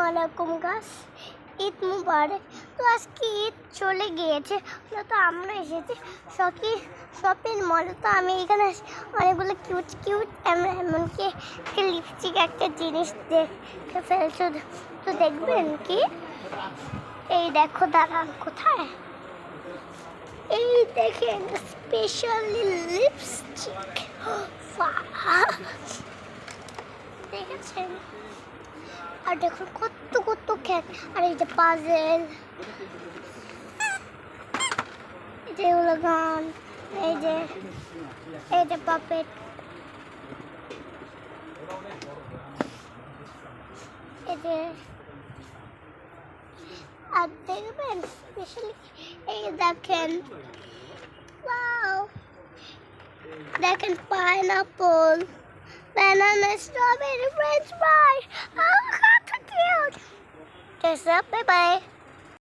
আলাইকুম গাছ, ঈদ মুবারক। তো আজকে ঈদ চলে গিয়েছে, তো আমরা এসেছি শপিং মলে। তো আমি এখানে অনেকগুলো কিউট কিউট এমনকি একটা লিপস্টিক একটা জিনিস দেখে ফেলছো। তো দেখবেন কি, এই দেখো, দাঁড়ান কোথায়, এই দেখেন স্পেশালি লিপস্টিক। দেখেছেন? আর দেখুন কত কত ক্যাট, আর এই যে পাজেল, এই যে গান, এই যে পাপেট, এই যে, আর দেখবেন স্পেশালি এই দেখেন, ওয়াও, দেখেন pineapple, banana, strawberry, french fry. Oh, how cute. Just up, bye-bye.